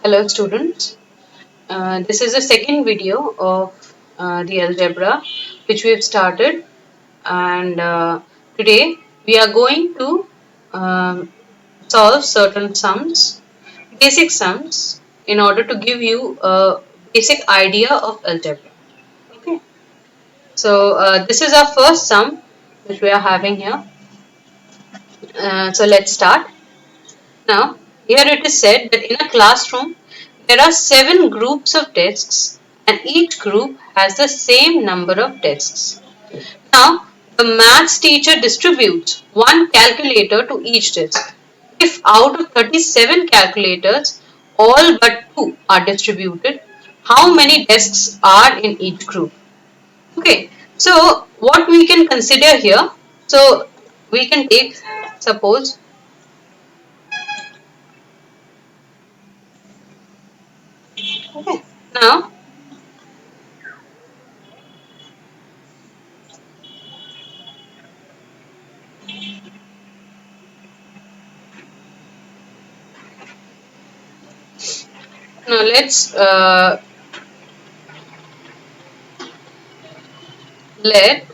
Hello students, this is the second video of the algebra which we have started, and today we are going to solve certain sums, basic sums, in order to give you a basic idea of algebra. Okay, so this is our first sum which we are having here. So let's start. Now, here it is said that in a classroom there are 7 groups of desks and each group has the same number of desks. Now, the maths teacher distributes one calculator to each desk. If out of 37 calculators, all but 2 are distributed, how many desks are in each group? Okay, so what we can consider here, so we can take, suppose, okay, now Now let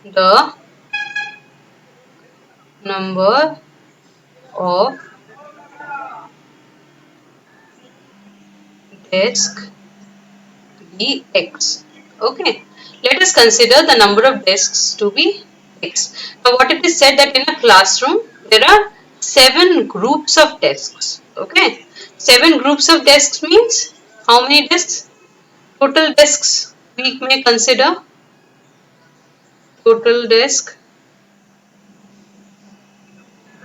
the number of desk be x. Okay, let us consider the number of desks to be x. Now what it is said that in a classroom there are 7 groups of desks. Okay, 7 groups of desks means how many desks? Total desks we may consider, total desk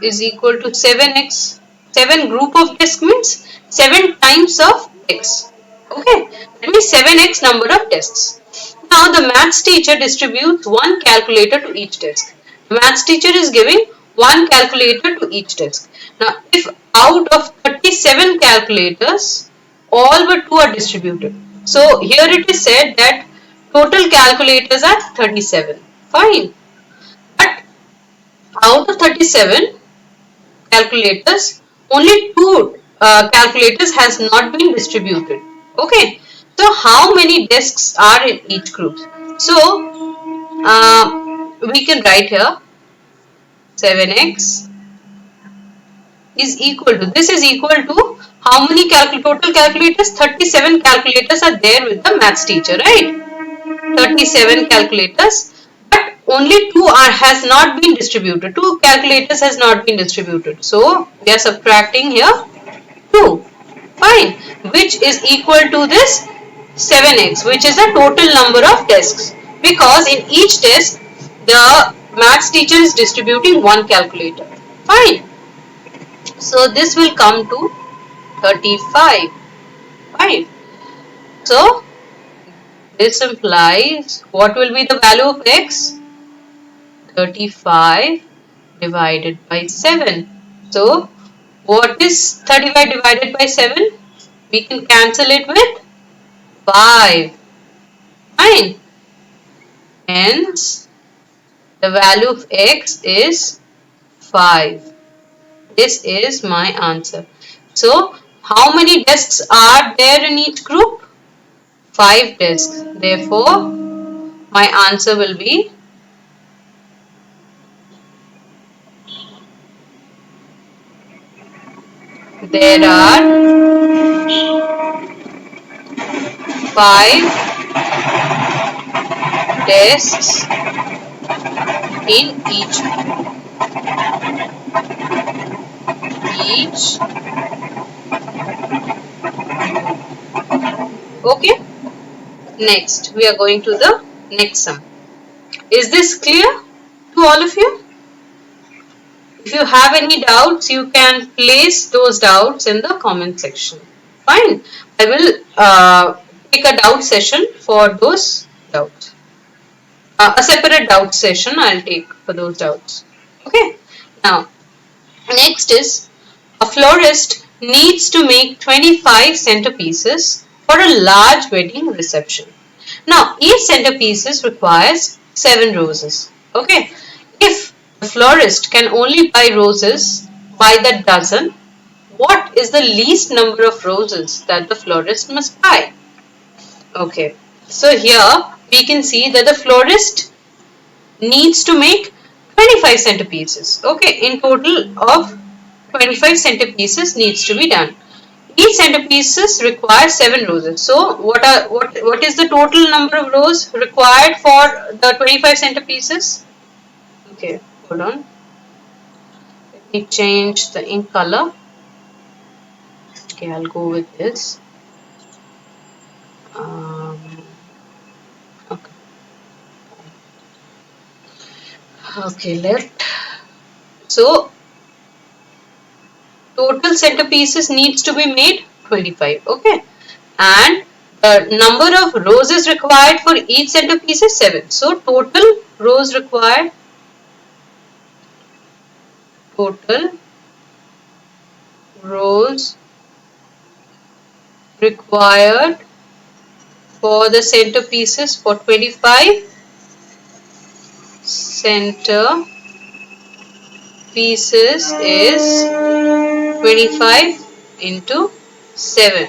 is equal to 7x. 7 group of desk means 7 times of x. Okay, that means 7x number of desks. Now the maths teacher distributes one calculator to each desk. The maths teacher is giving one calculator to each desk. Now if out of 37 calculators, all but 2 are distributed. So here it is said that total calculators are 37. Fine. But out of 37, calculators, only 2 calculators has not been distributed. Okay, so how many desks are in each group? So we can write here 7x is equal to, this is equal to how many total calculators? 37 calculators are there with the maths teacher, right? 37 calculators, but only 2 has not been distributed. 2 calculators has not been distributed. So we are subtracting here 2. Fine. Which is equal to this 7x, which is the total number of desks. Because in each desk, the maths teacher is distributing one calculator. Fine. So this will come to 35. Fine. So this implies what will be the value of x? 35 divided by 7. So what is 35 divided by 7? We can cancel it with 5. Fine. Hence, the value of x is 5. This is my answer. So, how many desks are there in each group? 5 desks. Therefore, my answer will be there are 5 desks in each Okay. Next, we are going to the next sum. Is this clear to all of you? If you have any doubts, you can place those doubts in the comment section. Fine. I will take a doubt session for those doubts. A separate doubt session I'll take for those doubts. Okay. Now, next is a florist needs to make 25 centerpieces for a large wedding reception. Now, each centerpiece requires 7 roses. Okay. If the florist can only buy roses by the dozen, what is the least number of roses that the florist must buy? Okay, so here we can see that the florist needs to make 25 centerpieces. Okay, in total of 25 centerpieces needs to be done. Each centerpieces requires 7 roses. So what is the total number of rows required for the 25 centerpieces? Okay, hold on. Let me change the ink color. Okay, I'll go with this. Um, okay. Okay, so total centerpieces needs to be made 25. Okay, and the number of roses required for each centerpiece is 7. So total rows required, total rows required for the centerpieces for 25 center pieces is 25 into 7.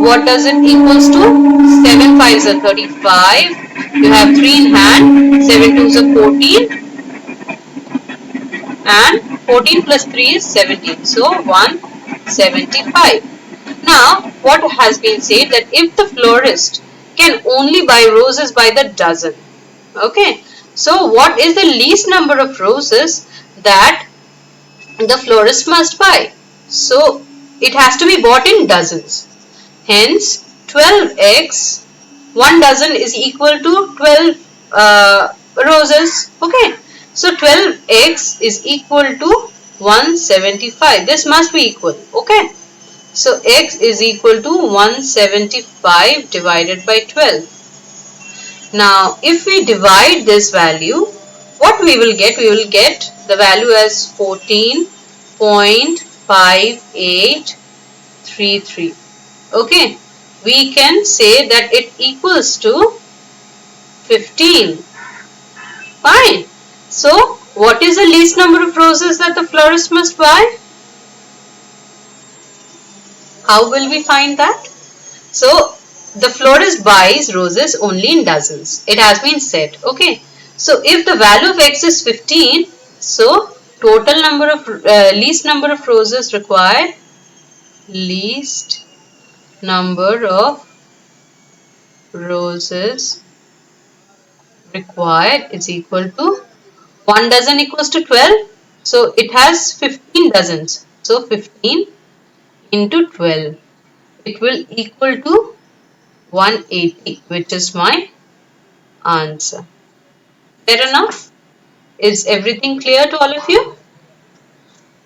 What does it equals to? 7 5s are 35. You have 3 in hand. 7 2s are 14. And 14 plus 3 is 17. So 175. Now, what has been said that if the florist can only buy roses by the dozen, okay, so what is the least number of roses that the florist must buy? So it has to be bought in dozens. Hence, 12x, 1 dozen is equal to 12 roses. Okay, so 12x is equal to 175. This must be equal. Okay. So x is equal to 175 divided by 12. Now if we divide this value, what we will get? We will get the value as 14.5833. Okay, we can say that it equals to 15. Fine. So what is the least number of roses that the florist must buy? How will we find that? So the florist buys roses only in dozens. It has been said. Okay. So if the value of x is 15, so total number of least number of roses required, least number of roses required is equal to 1 dozen equals to 12. So it has 15 dozens. So 15 into 12. It will equal to 180, which is my answer. Fair enough? Is everything clear to all of you?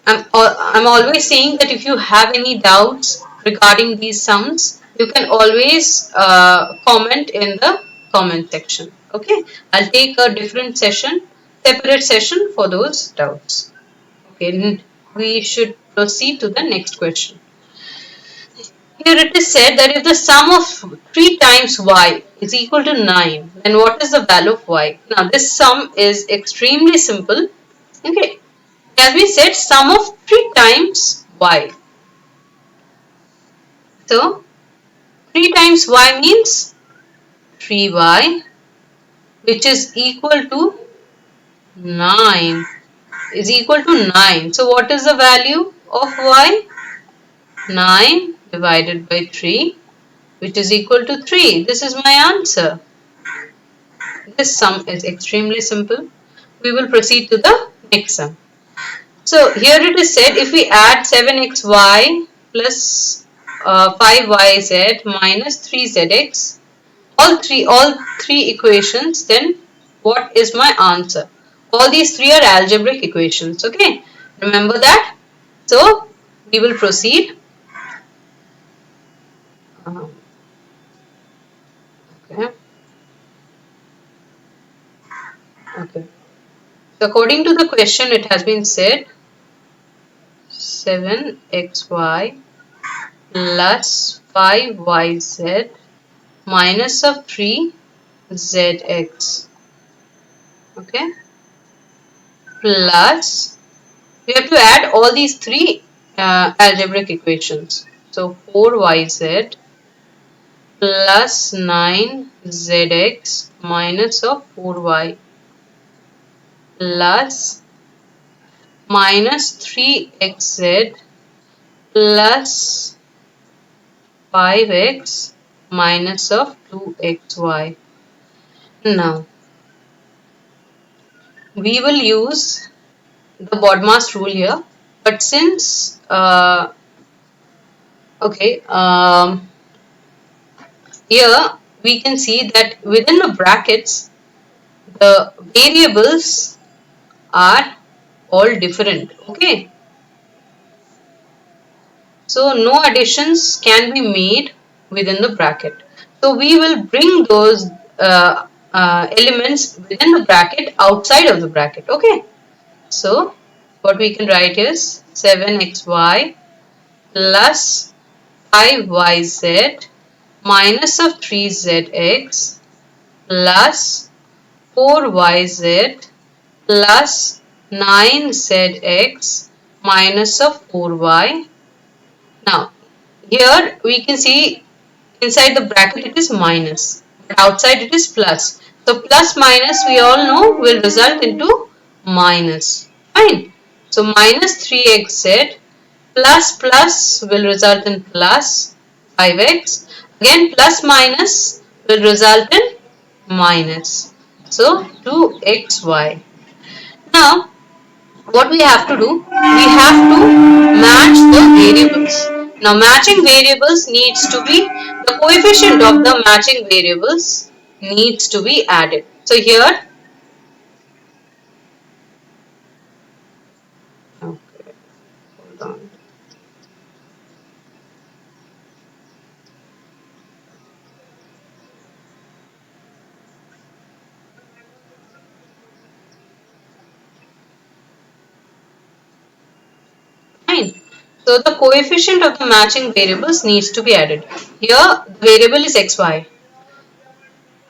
I'm always saying that if you have any doubts regarding these sums, you can always comment in the comment section. Okay, I'll take a different session, separate session for those doubts. Okay, we should proceed to the next question. Here it is said that if the sum of 3 times y is equal to 9, then what is the value of y? Now this sum is extremely simple. Okay, as we said, sum of 3 times y. So 3 times y means 3y, which is equal to 9, is equal to 9. So what is the value of y? 9 divided by 3, which is equal to 3. This is my answer. This sum is extremely simple. We will proceed to the next sum. So here it is said if we add 7xy plus 5yz minus 3zx, all three equations, then what is my answer? All these three are algebraic equations. Okay, remember that. So we will proceed. Okay. Okay. So according to the question, it has been said 7xy plus 5yz minus of 3zx, okay, plus We have to add all these three algebraic equations. So 4yz plus 9zx minus of 4y plus minus 3xz plus 5x minus of 2xy. Now we will use the BODMAS rule here, but since okay, here we can see that within the brackets the variables are all different. Okay, so no additions can be made within the bracket. So we will bring those elements within the bracket outside of the bracket. Okay, so what we can write is 7xy plus 5yz minus of 3zx plus 4yz plus 9zx minus of 4y. Now here we can see inside the bracket it is minus, but outside it is plus. So plus minus we all know will result into minus. Fine. So minus 3xz plus plus will result in plus 5x. Again plus minus will result in minus. So 2xy. Now what we have to do? We have to match the variables. Now matching variables needs to be, the coefficient of the matching variables needs to be added. So here, okay, hold on. Fine. So the coefficient of the matching variables needs to be added. Here the variable is xy.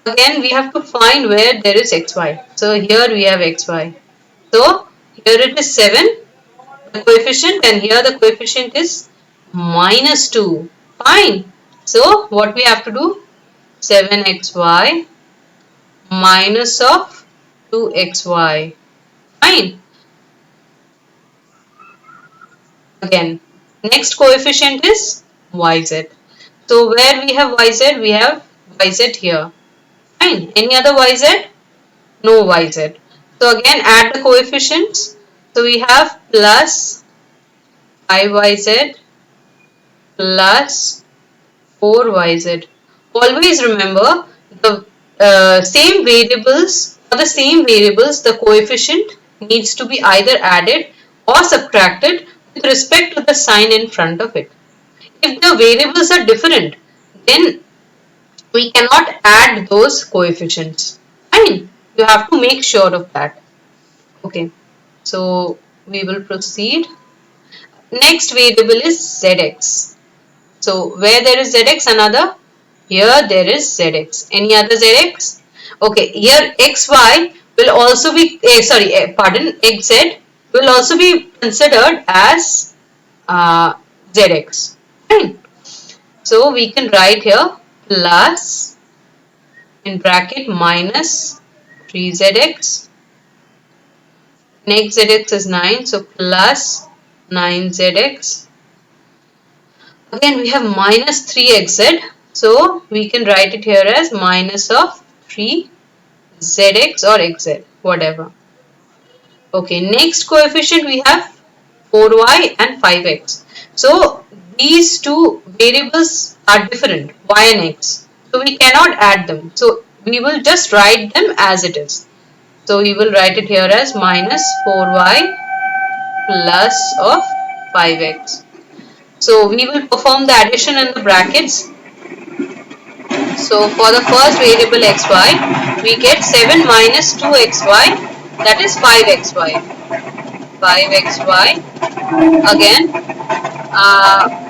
Again we have to find where there is xy. So here we have xy. So here it is 7, the coefficient, and here the coefficient is minus 2. Fine. So what we have to do? 7xy minus of 2xy. Fine. Again, next coefficient is yz. So where we have yz? We have yz here. Fine. Any other yz? No yz. So again add the coefficients. So we have plus 5yz plus 4yz. Always remember the same variables, for the same variables the coefficient needs to be either added or subtracted with respect to the sign in front of it. If the variables are different, then we cannot add those coefficients. Fine, you have to make sure of that. Okay, so we will proceed. Next variable is zx. So where there is zx, another, here there is zx. Any other zx? Okay, here xy will also be, pardon, xz will also be considered as zx. Fine. So we can write here plus in bracket minus 3zx. Next zx is 9, so plus 9zx. Again we have minus 3xz, so we can write it here as minus of 3zx or xz, whatever. Okay, next coefficient we have 4y and 5x. So these two variables are different, y and x. So we cannot add them. So we will just write them as it is. So we will write it here as minus 4y plus of 5x. So we will perform the addition in the brackets. So for the first variable xy, we get 7 minus 2xy, that is 5xy. 5xy. Again,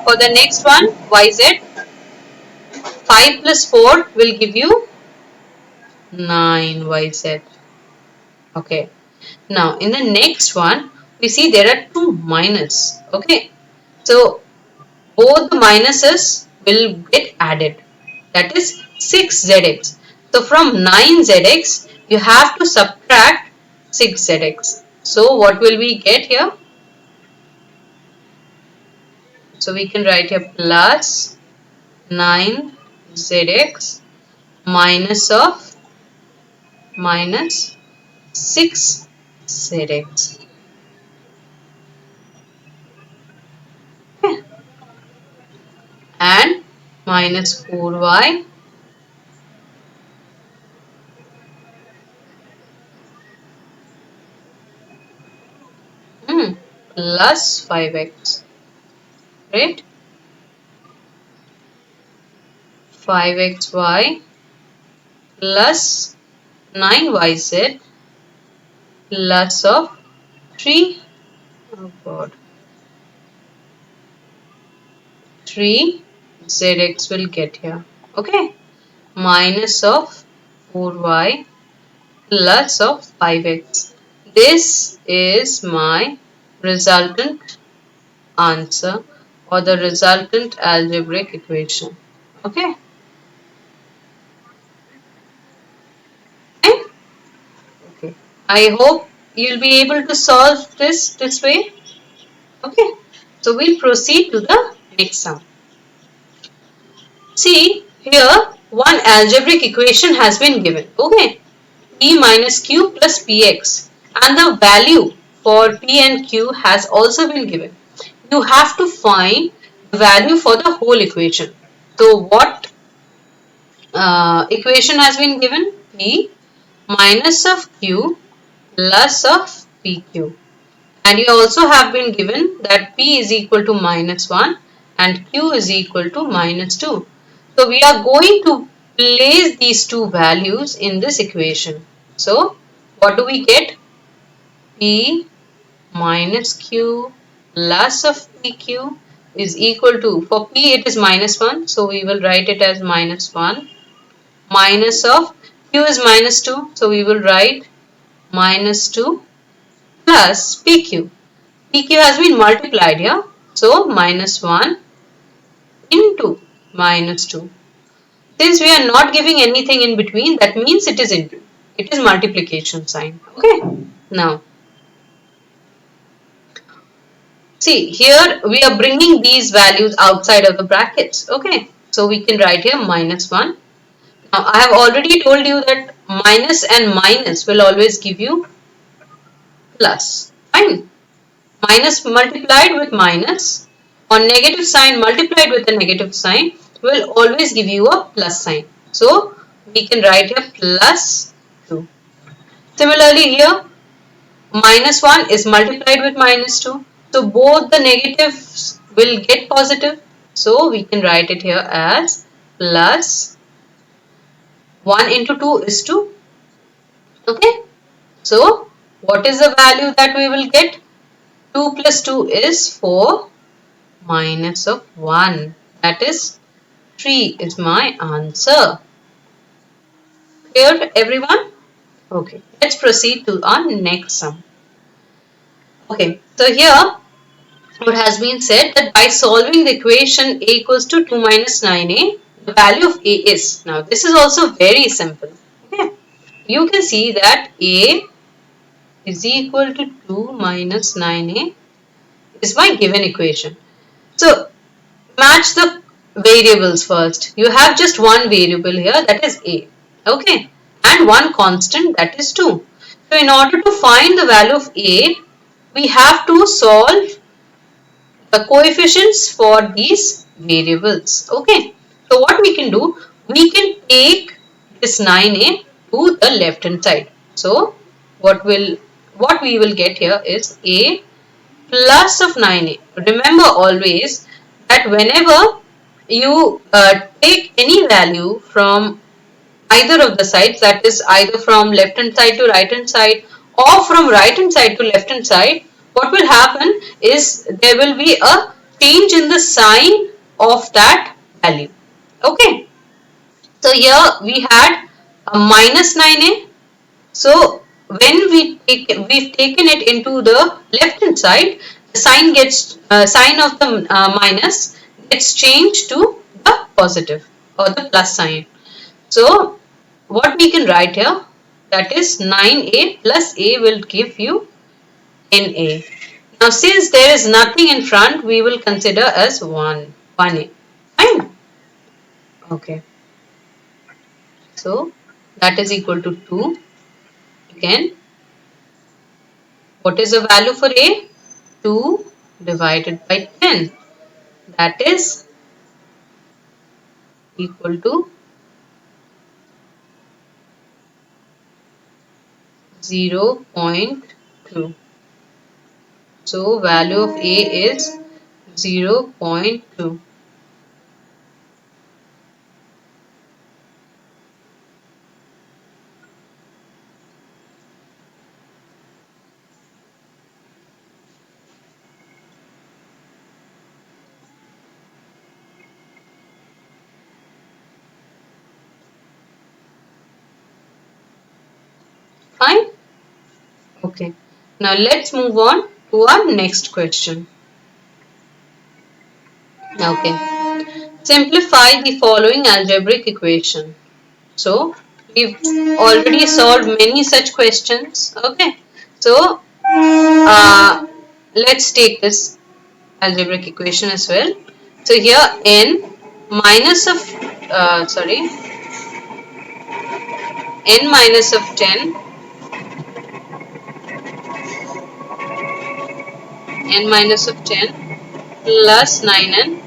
for the next one, yz, 5 plus 4 will give you 9yz. Okay. Now in the next one, we see there are two minus. Okay, so both the minuses will get added. That is 6zx. So from 9zx, you have to subtract 6zx. So what will we get here? So we can write here plus 9zx minus of minus 6zx. Okay. And minus 4y plus 5x. Right? 5xy plus 9yz plus of 3, oh god, 3zx will get here. Okay, minus of 4y plus of 5x. This is my resultant answer or the resultant algebraic equation. Okay. Okay. I hope you'll be able to solve this way. Okay. So we'll proceed to the next sum. See here one algebraic equation has been given. Okay. P minus Q plus Px and the value for P and Q has also been given. You have to find the value for the whole equation. So what equation has been given? P minus of Q plus of PQ. And you also have been given that P is equal to minus 1 and Q is equal to minus 2. So we are going to place these two values in this equation. So what do we get? P minus Q plus of PQ is equal to, for P it is minus 1, so we will write it as minus 1, minus of Q is minus 2, so we will write minus 2 plus PQ. PQ has been multiplied here, so minus 1 into minus 2. Since we are not giving anything in between, that means it is into. It is multiplication sign. Okay. Now, see here we are bringing these values outside of the brackets. Okay. So we can write here minus 1. Now I have already told you that minus and minus will always give you plus. Fine. Minus multiplied with minus or negative sign multiplied with a negative sign will always give you a plus sign. So we can write here plus 2. Similarly here minus 1 is multiplied with minus 2. So both the negatives will get positive. So we can write it here as plus 1 into 2 is 2. Okay. So what is the value that we will get? 2 plus 2 is 4 minus of 1. That is 3 is my answer. Clear everyone? Okay. Let's proceed to our next sum. Okay. So here what has been said that by solving the equation a equals to 2 minus 9a, the value of a is. Now this is also very simple. Okay. You can see that a is equal to 2 minus 9a is my given equation. So match the variables first. You have just one variable here, that is a. Okay. And one constant, that is 2. So in order to find the value of a, we have to solve the coefficients for these variables. Okay. So what we can do, we can take this 9a to the left hand side. So what we will get here is a plus of 9a. Remember always that whenever you take any value from either of the sides, that is either from left hand side to right hand side or from right hand side to left hand side, what will happen is there will be a change in the sign of that value. Okay. So here we had a minus 9a. So when we've taken it into the left hand side, the sign of the minus gets changed to the positive or the plus sign. So what we can write here, that is 9a plus a will give you na. Now since there is nothing in front, we will consider as 1a. Fine. Okay. So that is equal to 2. Again, what is the value for a? 2 divided by 10. That is equal to 0.2. So value of a is 0.2. Fine? Okay. Now let's move on to our next question. Okay. Simplify the following algebraic equation. So we've already solved many such questions. Okay. So let's take this algebraic equation as well. So here n minus of sorry n minus of 10, n minus of 10 plus 9n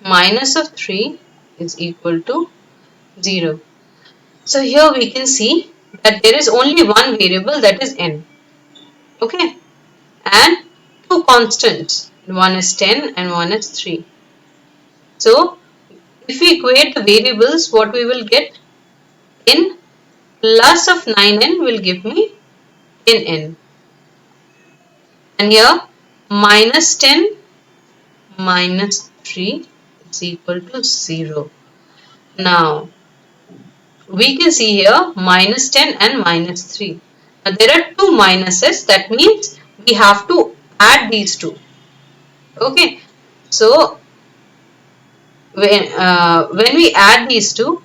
minus of 3 is equal to 0. So here we can see that there is only one variable, that is n. Okay, and two constants, one is 10 and one is 3. So if we equate the variables, what we will get, n plus of 9n will give me 10n, and here minus 10 minus 3 is equal to 0. Now we can see here minus 10 and minus 3. Now there are two minuses, that means we have to add these two. Okay, so when we add these two,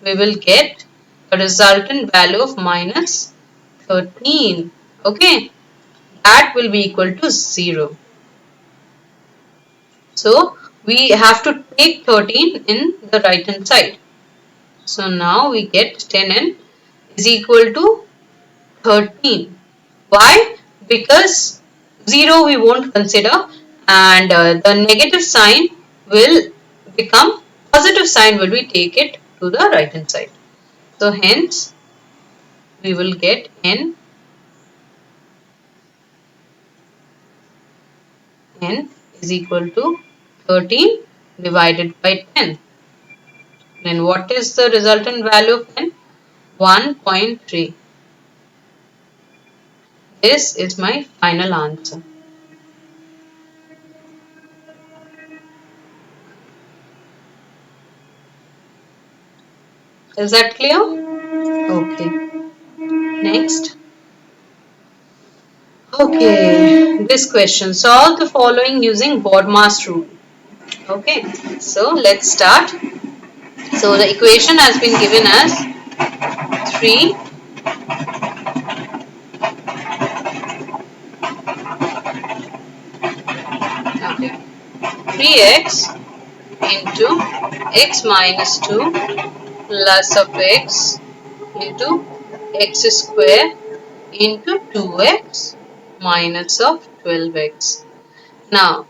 we will get a resultant value of minus 13. Okay, that will be equal to 0. So we have to take 13 in the right hand side. So now we get 10n is equal to 13. Why? Because 0 we won't consider, and the negative sign will become positive sign when we take it to the right hand side. So hence we will get n is equal to 13 divided by 10. Then what is the resultant value of n? 1.3. This is my final answer. Is that clear? Okay. Next. Okay, this question. Solve the following using BODMAS rule. Okay, so let's start. So the equation has been given as 3 okay, 3x into x minus 2 plus of x into x square into 2x minus of 12x. Now,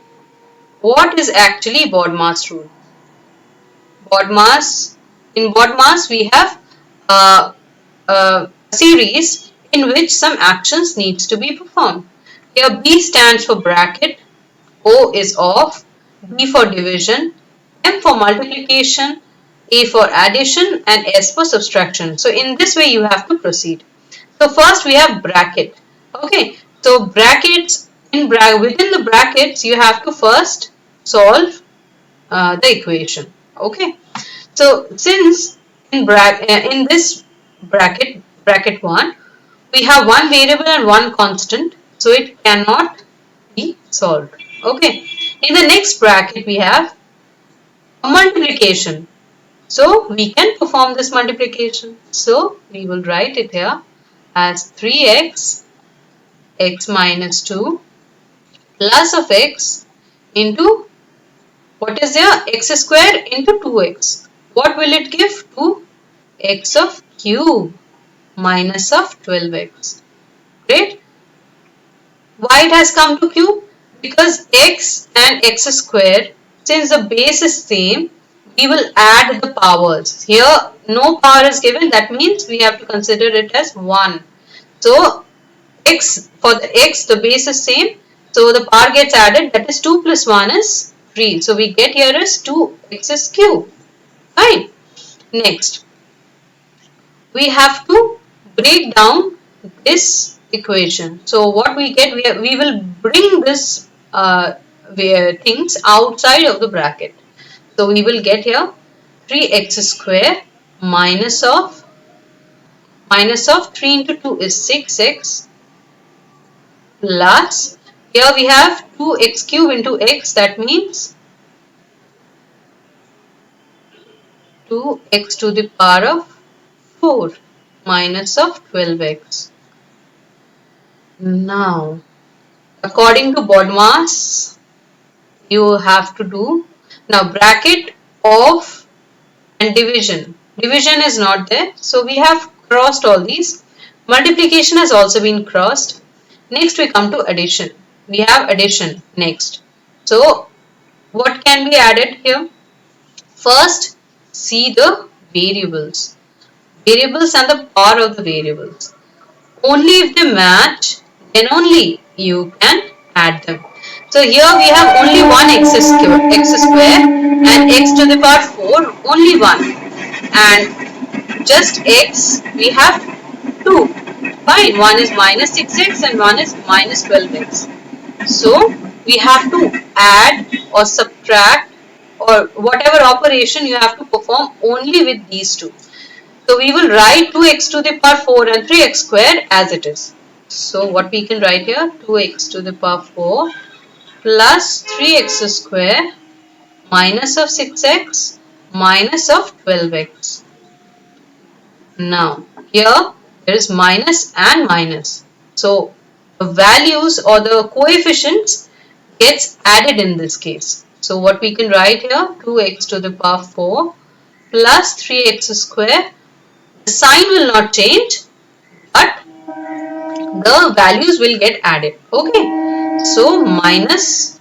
what is actually BODMAS rule? In BODMAS we have a series in which some actions needs to be performed. Here B stands for bracket, O is off, D for division, M for multiplication, A for addition, and S for subtraction. So in this way you have to proceed. So first we have bracket. Okay, so brackets within the brackets you have to first solve the equation. Okay, so since in this bracket 1 we have one variable and one constant, so it cannot be solved. Okay, in the next bracket we have a multiplication, so we can perform this multiplication. So we will write it here as 3x x minus 2 plus of x into, what is there, x square into 2x. What will it give? 2x of cube minus of 12x. Great. Why it has come to cube? Because x and x square, since the base is same, we will add the powers. Here no power is given, that means we have to consider it as 1. So x, for the x the base is same, so the power gets added, that is 2 plus 1 is 3. So we get here is 2x cube. Fine. Next, we have to break down this equation. So what we get, we will bring this things outside of the bracket. So we will get here 3x square minus of 3 into 2 is 6x plus, here we have 2x cube into x, that means 2x to the power of 4 minus of 12x. Now, according to BODMAS, you have to do, now bracket of and division. Division is not there, so we have crossed all these. Multiplication has also been crossed. Next we come to addition. We have addition next. So what can be added here? First, see the variables. Variables and the power of the variables. Only if they match, then only you can add them. So here we have only one x square and x to the power 4, only one. And just x, we have 2. Fine, one is minus 6x and one is minus 12x. So we have to add or subtract or whatever operation you have to perform only with these two. So we will write 2x to the power 4 and 3x squared as it is. So what we can write here, 2x to the power 4 plus 3x square minus of 6x minus of 12x. Now here there is minus and minus. So the values or the coefficients gets added in this case. So what we can write here, 2x to the power 4 plus 3x square. The sign will not change, but the values will get added. Okay, so minus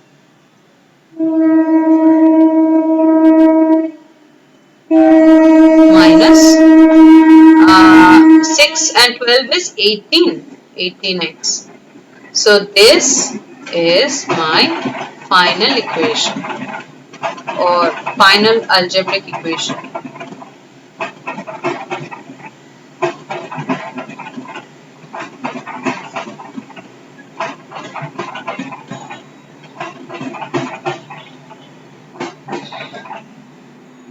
minus 6 and 12 is 18x. So this is my final equation or final algebraic equation.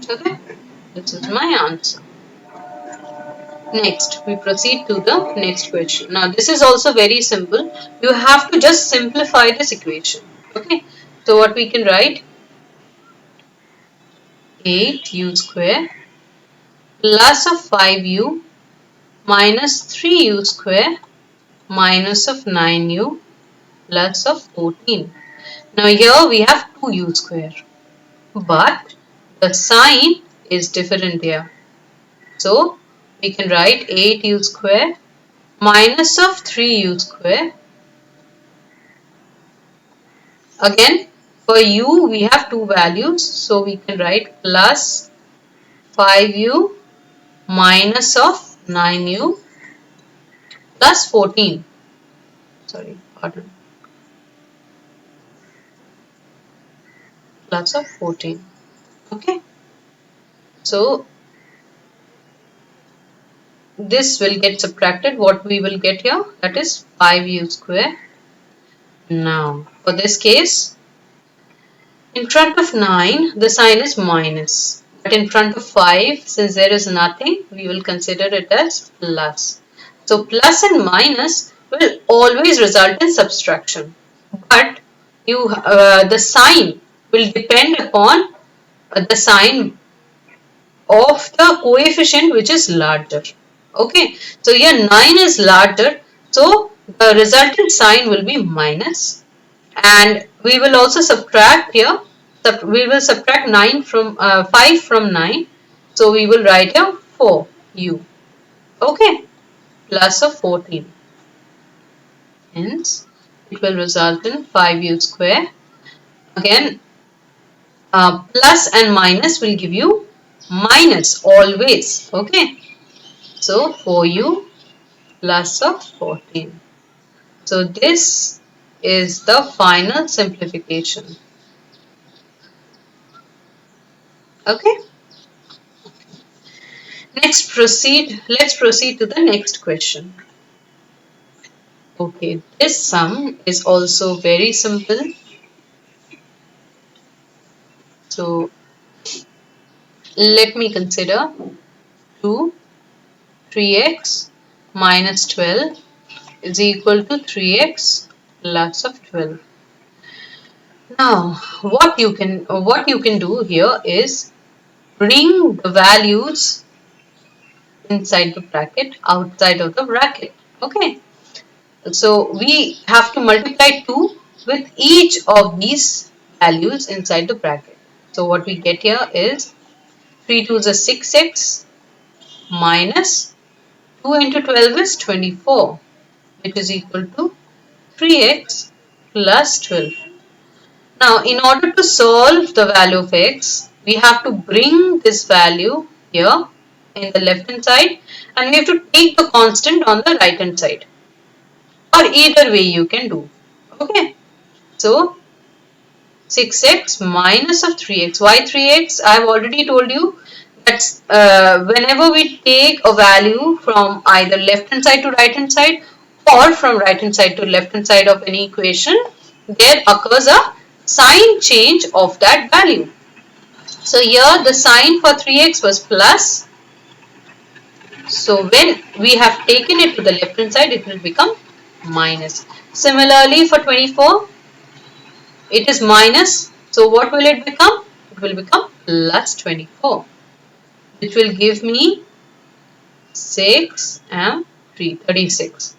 Okay, this is my answer. Next, we proceed to the next question. Now, this is also very simple. You have to just simplify this equation. Okay, so what we can write, 8u square plus of 5u minus 3u square minus of 9u plus of 14. Now, here we have 2u square, but the sign is different here. So, we can write 8u square minus of 3u square. Again, for u we have two values, so we can write plus 5u minus of 9u plus 14. Sorry, pardon. Plus of 14. Okay. So this will get subtracted. What we will get here, that is 5u square Now, for this case, in front of 9, the sign is minus. But in front of 5, since there is nothing, we will consider it as plus. So plus and minus will always result in subtraction. But the sign will depend upon the sign of the coefficient which is larger. Okay, so here 9 is larger, so the resultant sign will be minus, and we will also subtract here. We will subtract 9 from 5 from 9, so we will write here 4u. Okay, plus of 14. Hence, it will result in 5u square. Again, plus and minus will give you minus always. Okay, so 4u plus of 14. So this is the final simplification. Okay. Let's proceed to the next question. Okay, this sum is also very simple. So let me consider 2, 3x minus 12 is equal to 3x plus of 12. Now, what you can do here is bring the values inside the bracket, outside of the bracket. Okay. So we have to multiply 2 with each of these values inside the bracket. So what we get here is 3 2s is 6x minus 2 into 12 is 24, which is equal to 3x plus 12. Now in order to solve the value of x, we have to bring this value here in the left hand side, and we have to take the constant on the right hand side, or either way you can do. Okay, so 6x minus of 3x. Why 3x? I have already told you that whenever we take a value from either left hand side to right hand side, or from right hand side to left hand side of any equation, there occurs a sign change of that value. So here the sign for 3x was plus. So when we have taken it to the left hand side, it will become minus. Similarly for 24, it is minus. So what will it become? It will become plus 24, which will give me 6 and 3, 36.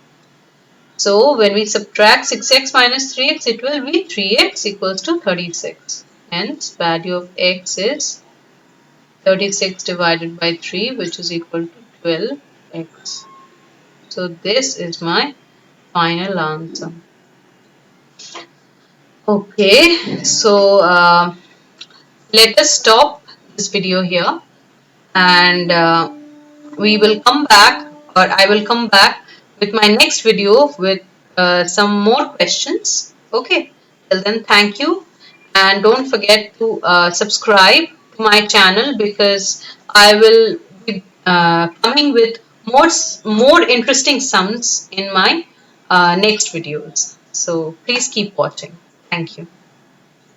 So when we subtract 6x minus 3x, it will be 3x equals to 36. Hence, value of x is 36 divided by 3, which is equal to 12x. So this is my final answer. Okay, so let us stop this video here, and we will come back, or I will come back with my next video with some more questions. Okay, till then, thank you, and don't forget to subscribe to my channel, because I will be coming with more interesting sums in my next videos. So please keep watching. Thank you.